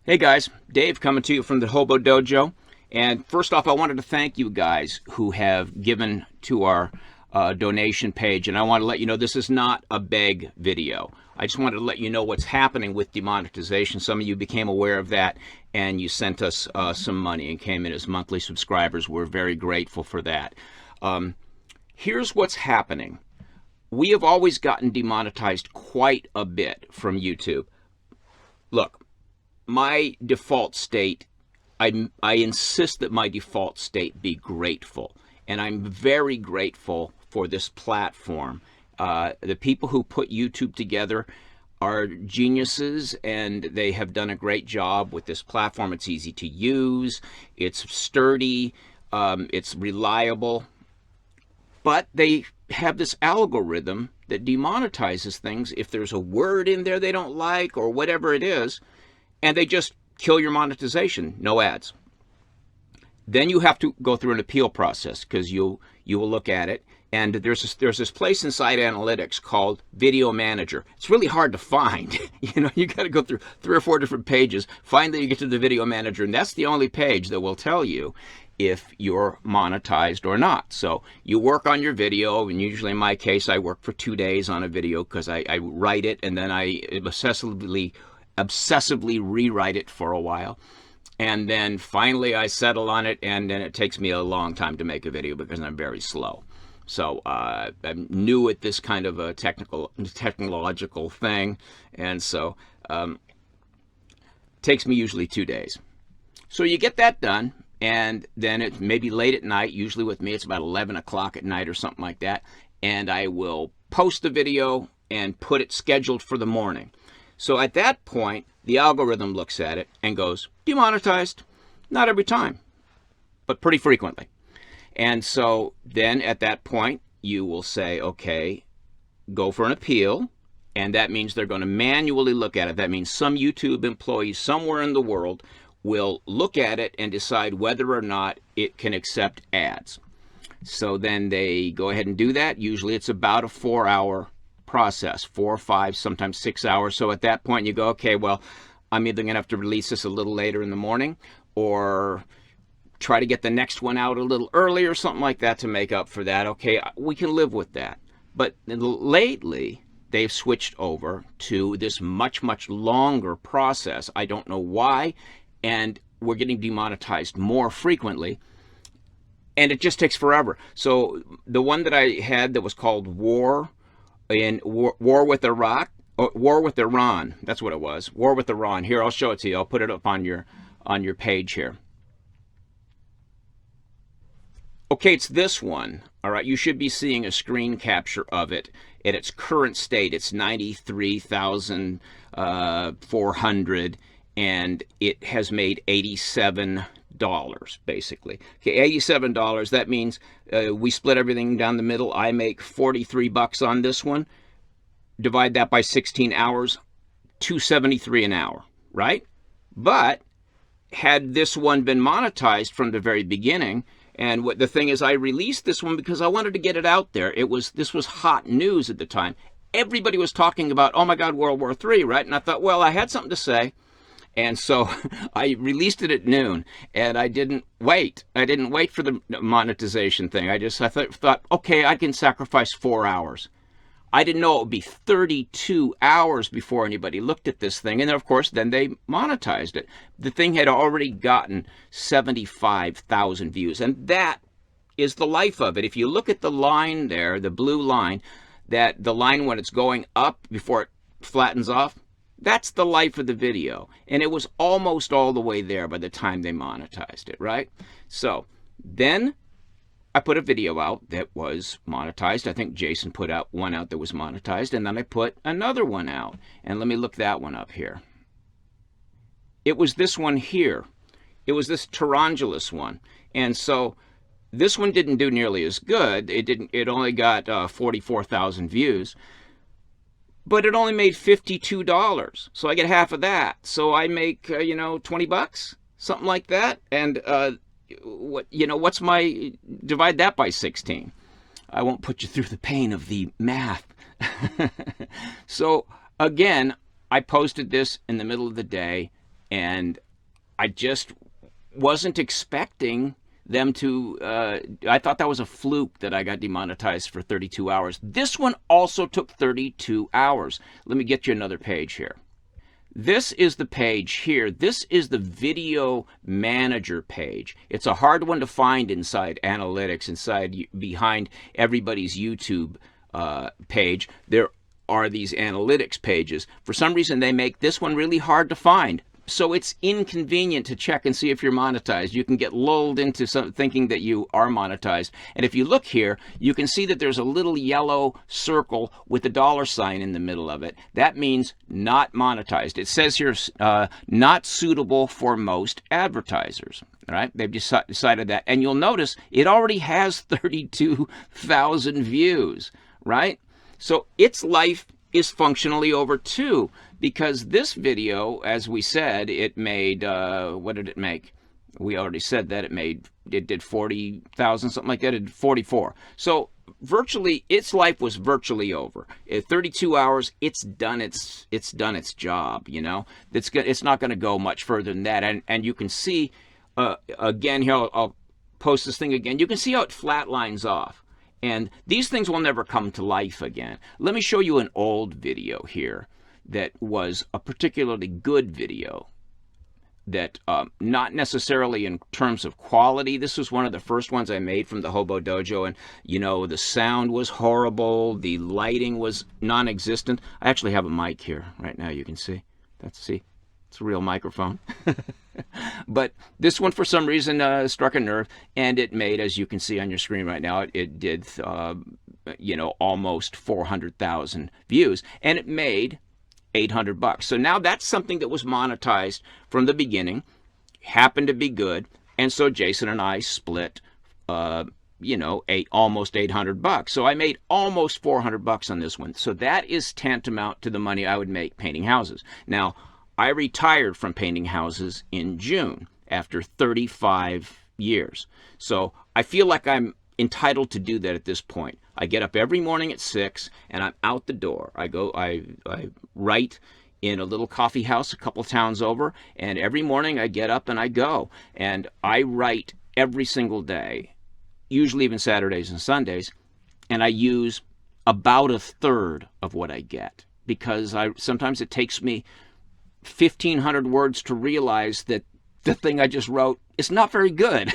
Hey guys, Dave coming to you from the Hobo Dojo. And first off, I wanted to thank you guys who have given to our donation page. And I want to let you know this is not a beg video. I just wanted to let you know what's happening with demonetization. Some of you became aware of that and you sent us some money and came in as monthly subscribers. We're very grateful for that. Here's what's happening. We have always gotten demonetized quite a bit from YouTube. Look, my default state, I insist that my default state be grateful. And I'm very grateful for this platform. The people who put YouTube together are geniuses, and they have done a great job with this platform. It's easy to use, it's sturdy, it's reliable. But they have this algorithm that demonetizes things if there's a word in there they don't like or whatever it is, and they just kill your monetization, no ads. Then you have to go through an appeal process because you will look at it, and there's this place inside analytics called Video Manager. It's really hard to find. You got to go through 3 or 4 different pages. Finally, you get to the Video Manager, and that's the only page that will tell you if you're monetized or not. So you work on your video, and usually in my case, I work for 2 days on a video because I write it, and then I obsessively rewrite it for a while. And then finally I settle on it, and then it takes me a long time to make a video because I'm very slow. So I'm new at this kind of a technological thing, and so it takes me usually 2 days. So you get that done, and then it may be late at night. Usually with me it's about 11 o'clock at night or something like that, and I will post the video and put it scheduled for the morning. So at that point, the algorithm looks at it and goes, demonetized. Not every time, but pretty frequently. And so then at that point, you will say, okay, go for an appeal. And that means they're going to manually look at it. That means some YouTube employee somewhere in the world will look at it and decide whether or not it can accept ads. So then they go ahead and do that. Usually it's about a 4-hour process, 4 or 5, sometimes 6 hours. So at that point you go, okay, well, I'm either going to have to release this a little later in the morning or try to get the next one out a little earlier or something like that to make up for that. Okay, we can live with that. But lately they've switched over to this much, much longer process. I don't know why, and we're getting demonetized more frequently. And it just takes forever. So the one that I had that was called War with Iraq, or War with Iran, that's what it was. War with Iran. Here, I'll show it to you. I'll put it up on your page here. Okay, it's this one. All right, you should be seeing a screen capture of it. At its current state, it's 93,400, and it has made $87 basically. Okay, $87. That means we split everything down the middle. I make 43 bucks on this one. Divide that by 16 hours, $2.73 an hour, right? But had this one been monetized from the very beginning, and the thing is, I released this one because I wanted to get it out there. This was hot news at the time. Everybody was talking about, oh my God, World War III, right? And I thought, well, I had something to say. And so I released it at noon, and I didn't wait. I didn't wait for the monetization thing. I thought, okay, I can sacrifice 4 hours. I didn't know it would be 32 hours before anybody looked at this thing. And then, of course, then they monetized it. The thing had already gotten 75,000 views, and that is the life of it. If you look at the line there, the blue line, that the line when it's going up before it flattens off, that's the life of the video. And it was almost all the way there by the time they monetized it, right? So then I put a video out that was monetized. I think Jason put out one out that was monetized, and then I put another one out. And let me look that one up here. It was this one here. It was this Tarantulus one. And so this one didn't do nearly as good. It only got 44,000 views. But it only made $52, so I get half of that. So I make 20 bucks, something like that. And what's my, divide that by 16. I won't put you through the pain of the math. So again, I posted this in the middle of the day. and I just wasn't expecting them to, I thought that was a fluke that I got demonetized for 32 hours. This one also took 32 hours. Let me get you another page here. This is the page here. This is the video manager page. It's a hard one to find inside analytics, behind everybody's YouTube page. There are these analytics pages. For some reason, they make this one really hard to find. So it's inconvenient to check and see if you're monetized. You can get lulled into thinking that you are monetized. And if you look here, you can see that there's a little yellow circle with a $sign in the middle of it. That means not monetized. It says here, not suitable for most advertisers. All right, they've decided that. And you'll notice it already has 32,000 views, right? So its life is functionally over too, because this video, as we said, it made, what did it make? We already said that it did 40,000, something like that. It did 44. So virtually, its life was virtually over. At 32 hours, it's done its job. You know, it's not going to go much further than that. And you can see, again here, I'll post this thing again. You can see how it flatlines off. And these things will never come to life again. Let me show you an old video here that was a particularly good video that, not necessarily in terms of quality. This was one of the first ones I made from the Hobo Dojo, and you know, the sound was horrible, the lighting was non-existent. I actually have a mic here right now, you can see. It's a real microphone. But this one, for some reason, struck a nerve, and it made, as you can see on your screen right now, it did, you know, almost 400,000 views, and it made $800. So now that's something that was monetized from the beginning, happened to be good, and so Jason and I split, you know, almost $800. So I made almost $400 on this one. So that is tantamount to the money I would make painting houses. Now, I retired from painting houses in June after 35 years. So I feel like I'm entitled to do that at this point. I get up every morning at 6 and I'm out the door. I write in a little coffee house a couple towns over, and every morning I get up and I go. And I write every single day, usually even Saturdays and Sundays, and I use about a third of what I get, because sometimes it takes me 1,500 words to realize that the thing I just wrote is not very good.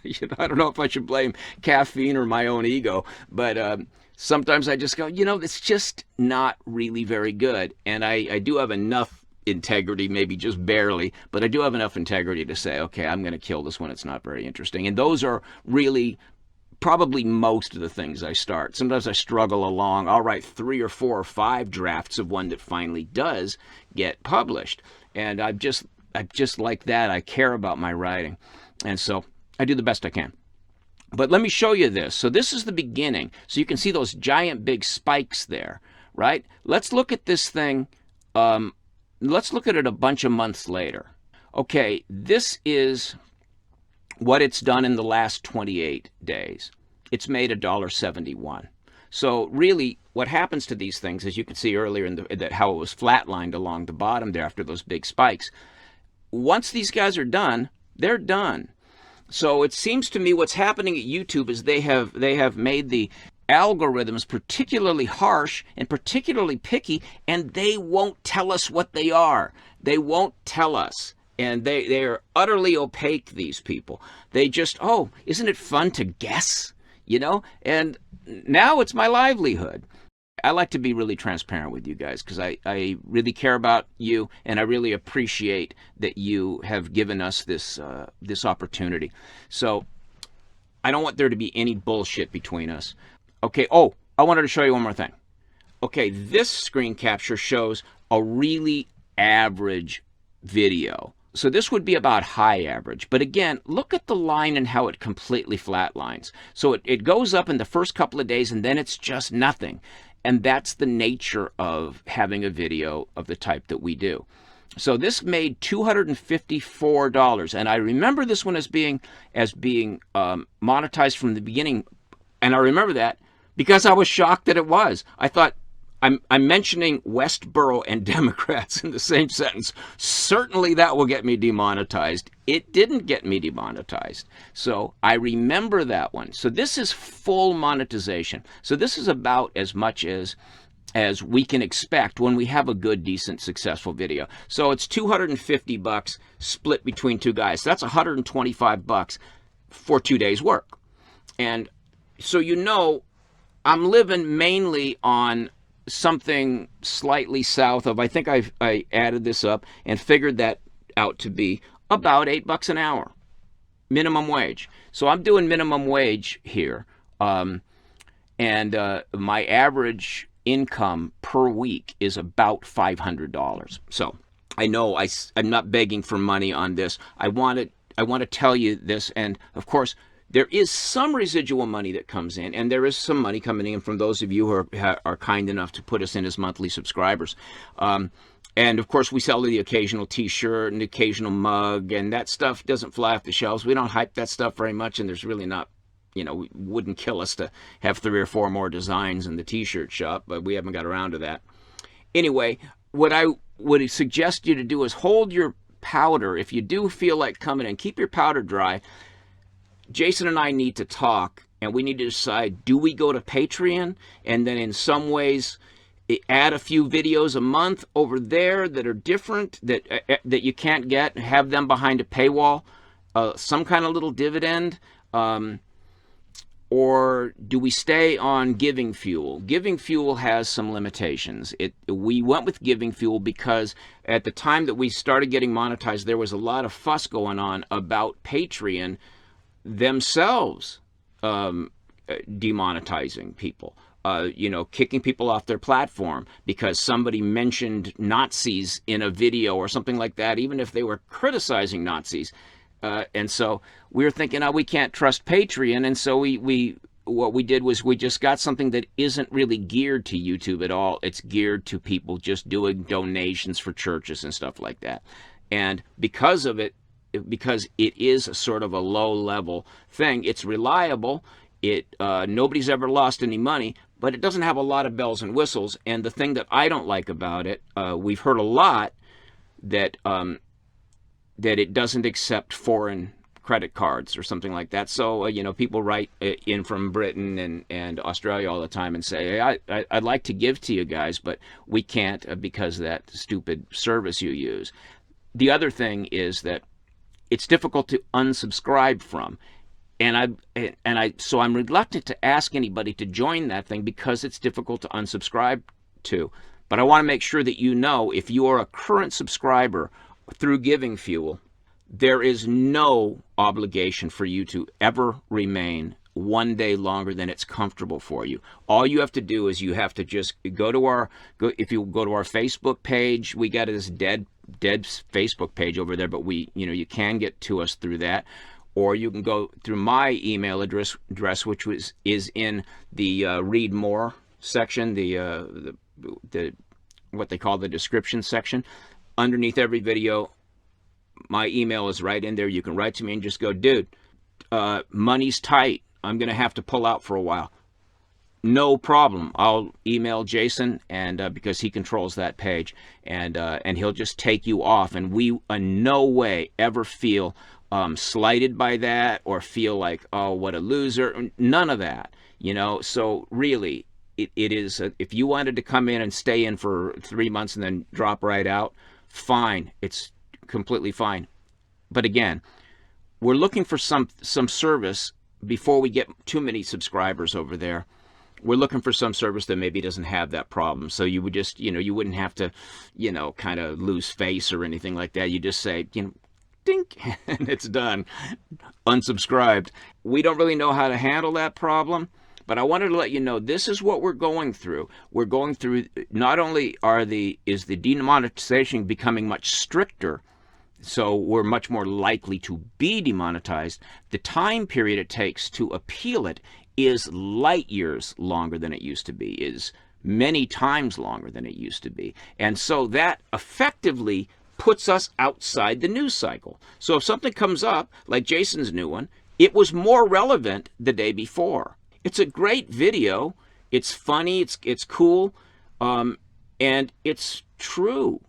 You know, I don't know if I should blame caffeine or my own ego, but sometimes I just go, you know, it's just not really very good. And I do have enough integrity, maybe just barely, but I do have enough integrity to say, okay, I'm going to kill this one. It's not very interesting. And those are really probably most of the things I start. Sometimes I struggle along. I'll write 3 or 4 or 5 drafts of one that finally does get published. And I'm just like that. I care about my writing. And so I do the best I can. But let me show you this. So this is the beginning. So you can see those giant big spikes there, right? Let's look at this thing. Let's look at it a bunch of months later. Okay, this is what it's done in the last 28 days. It's made $1.71. So really, what happens to these things, as you can see earlier that how it was flatlined along the bottom there after those big spikes, once these guys are done, they're done. So it seems to me what's happening at YouTube is they have made the algorithms particularly harsh and particularly picky, and they won't tell us what they are. They won't tell us. And they are utterly opaque, these people. They just, oh, isn't it fun to guess? You know? And now it's my livelihood. I like to be really transparent with you guys because I really care about you, and I really appreciate that you have given us this this opportunity. So I don't want there to be any bullshit between us. Okay, oh, I wanted to show you one more thing. Okay, this screen capture shows a really average video. So this would be about high average. But again, look at the line and how it completely flatlines. So it goes up in the first couple of days, and then it's just nothing. And that's the nature of having a video of the type that we do. So this made $254. And I remember this one as being monetized from the beginning. And I remember that because I was shocked that it was. I thought, I'm mentioning Westboro and Democrats in the same sentence. Certainly that will get me demonetized. It didn't get me demonetized. So I remember that one. So this is full monetization. So this is about as much as we can expect when we have a good, decent, successful video. So it's $250 split between two guys. That's $125 for 2 days work. And so I'm living mainly on something slightly south of, I think I added this up and figured that out to be about $8 an hour, minimum wage. So I'm doing minimum wage here. And my average income per week is about $500. So I know I'm not begging for money on this. I want to tell you this, and of course, there is some residual money that comes in, and there is some money coming in from those of you who are kind enough to put us in as monthly subscribers. And of course, we sell the occasional t-shirt and the occasional mug, and that stuff doesn't fly off the shelves. We don't hype that stuff very much, and there's really not, it wouldn't kill us to have 3 or 4 more designs in the t-shirt shop, but we haven't got around to that. Anyway, what I would suggest you to do is hold your powder. If you do feel like coming in, keep your powder dry. Jason and I need to talk, and we need to decide, do we go to Patreon and then in some ways add a few videos a month over there that are different, that you can't get, have them behind a paywall, some kind of little dividend, or do we stay on Giving Fuel? Giving Fuel has some limitations. We went with Giving Fuel because at the time that we started getting monetized, there was a lot of fuss going on about Patreon themselves demonetizing people, kicking people off their platform because somebody mentioned Nazis in a video or something like that, even if they were criticizing Nazis. And so we were thinking, we can't trust Patreon, and so what we did was we just got something that isn't really geared to YouTube at all. It's geared to people just doing donations for churches and stuff like that. And because it is a sort of a low-level thing, it's reliable. Nobody's ever lost any money, but it doesn't have a lot of bells and whistles. And the thing that I don't like about it, we've heard a lot that it doesn't accept foreign credit cards or something like that. So, people write in from Britain and Australia all the time and say, hey, I'd like to give to you guys, but we can't because of that stupid service you use. The other thing is that it's difficult to unsubscribe from. So I'm reluctant to ask anybody to join that thing because it's difficult to unsubscribe to. But I want to make sure that if you are a current subscriber through Giving Fuel, there is no obligation for you to ever remain one day longer than it's comfortable for you. All you have to do is you have to just if you go to our Facebook page, we got this dead Facebook page over there, but you can get to us through that, or you can go through my email address which is in the read more section, the what they call the description section. Underneath every video, my email is right in there. You can write to me and just go, dude, money's tight. I'm going to have to pull out for a while. No problem. I'll email Jason, and because he controls that page, and he'll just take you off. And we in no way ever feel slighted by that or feel like, oh, what a loser. None of that. So really, it is. If you wanted to come in and stay in for 3 months and then drop right out, fine. It's completely fine. But again, we're looking for some service before we get too many subscribers over there. We're looking for some service that maybe doesn't have that problem. So you would just, you wouldn't have to, kind of lose face or anything like that. You just say, dink, and it's done. Unsubscribed. We don't really know how to handle that problem, but I wanted to let you know this is what we're going through. We're going through, not only is the demonetization becoming much stricter, so we're much more likely to be demonetized, the time period it takes to appeal it is light years longer than it used to be, is many times longer than it used to be. And so that effectively puts us outside the news cycle. So if something comes up, like Jason's new one, it was more relevant the day before. It's a great video. It's funny. It's cool. And it's true.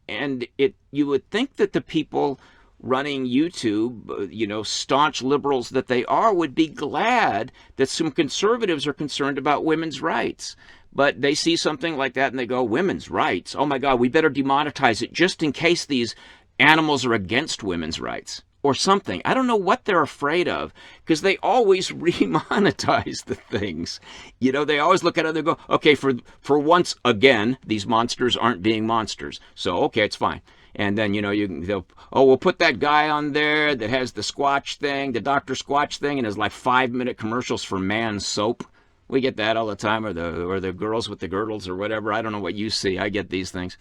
And you would think that the people running YouTube, staunch liberals that they are, would be glad that some conservatives are concerned about women's rights. But they see something like that and they go, women's rights? Oh my God, we better demonetize it just in case these animals are against women's rights or something. I don't know what they're afraid of, because they always remonetize the things. They always look at it and they go, okay, for once again, these monsters aren't being monsters. So, okay, it's fine. And then, we'll put that guy on there that has the Squatch thing, the Dr. Squatch thing, and there's like 5-minute commercials for man soap. We get that all the time, or the girls with the girdles or whatever. I don't know what you see. I get these things.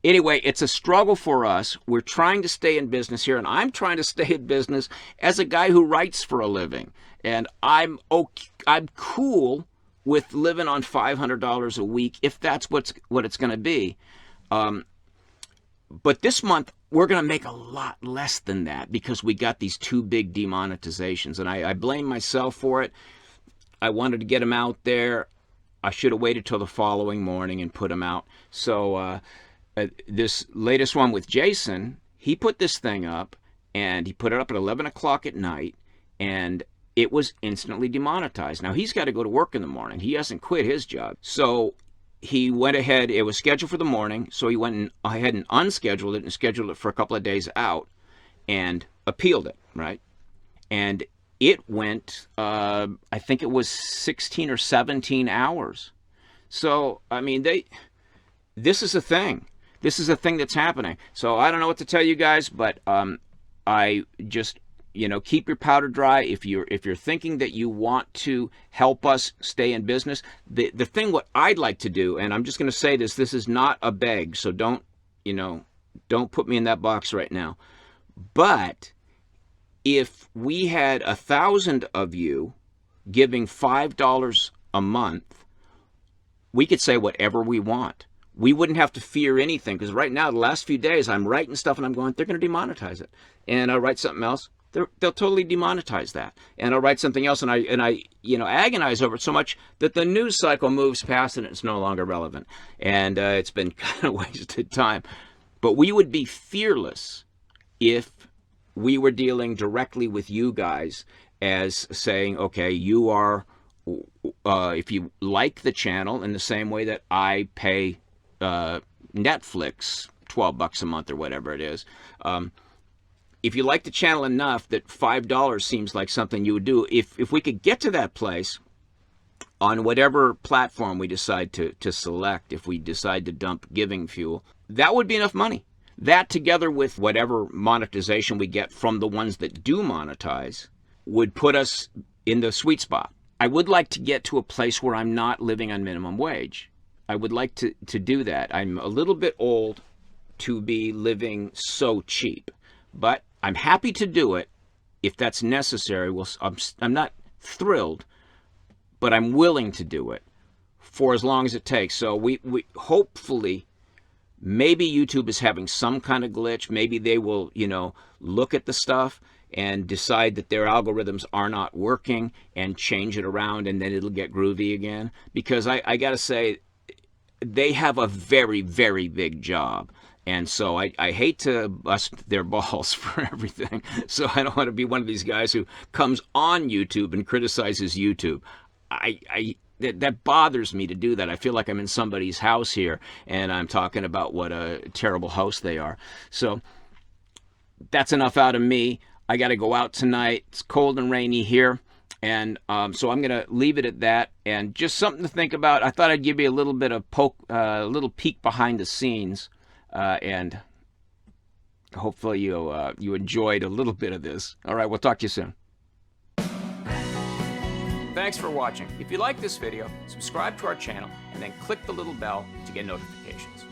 Anyway, it's a struggle for us. We're trying to stay in business here, and I'm trying to stay in business as a guy who writes for a living. And I'm cool with living on $500 a week if that's what it's going to be. But this month, we're going to make a lot less than that because we got these 2 big demonetizations. And I blame myself for it. I wanted to get them out there. I should have waited till the following morning and put them out. So this latest one with Jason, he put this thing up, and he put it up at 11 o'clock at night, and it was instantly demonetized. Now, he's got to go to work in the morning. He hasn't quit his job. So he went ahead, it was scheduled for the morning, so he went ahead and unscheduled it and scheduled it for a couple of days out and appealed it, right? And it went, I think it was 16 or 17 hours. So, I mean, this is a thing. This is a thing that's happening. So I don't know what to tell you guys, but I just, keep your powder dry. If you're thinking that you want to help us stay in business, the thing what I'd like to do, and I'm just going to say this is not a beg, so don't put me in that box right now. But if we had 1,000 of you giving $5 a month, we could say whatever we want. We wouldn't have to fear anything, because right now, the last few days, I'm writing stuff and I'm going, they're going to demonetize it. And I'll write something else. They'll totally demonetize that. And I'll write something else, and I agonize over it so much that the news cycle moves past it and it's no longer relevant. And it's been kind of wasted time. But we would be fearless if we were dealing directly with you guys as saying, okay, you are, if you like the channel in the same way that I pay Netflix $12 a month or whatever it is, if you like the channel enough that $5 seems like something you would do, if we could get to that place on whatever platform we decide to select, if we decide to dump Giving Fuel, that would be enough money. That, together with whatever monetization we get from the ones that do monetize, would put us in the sweet spot. I would like to get to a place where I'm not living on minimum wage. I would like to do that. I'm a little bit old to be living so cheap, but I'm happy to do it if that's necessary. Well, I'm not thrilled, but I'm willing to do it for as long as it takes. So we hopefully, maybe YouTube is having some kind of glitch. Maybe they will, look at the stuff and decide that their algorithms are not working and change it around, and then it'll get groovy again. Because I got to say, they have a very, very big job. And so I hate to bust their balls for everything. So I don't want to be one of these guys who comes on YouTube and criticizes YouTube. That bothers me to do that. I feel like I'm in somebody's house here and I'm talking about what a terrible host they are. So that's enough out of me. I got to go out tonight. It's cold and rainy here. And so I'm going to leave it at that. And just something to think about. I thought I'd give you a little bit of a little peek behind the scenes. And hopefully you enjoyed a little bit of this. All right, we'll talk to you soon. Thanks for watching. If you like this video, subscribe to our channel and then click the little bell to get notifications.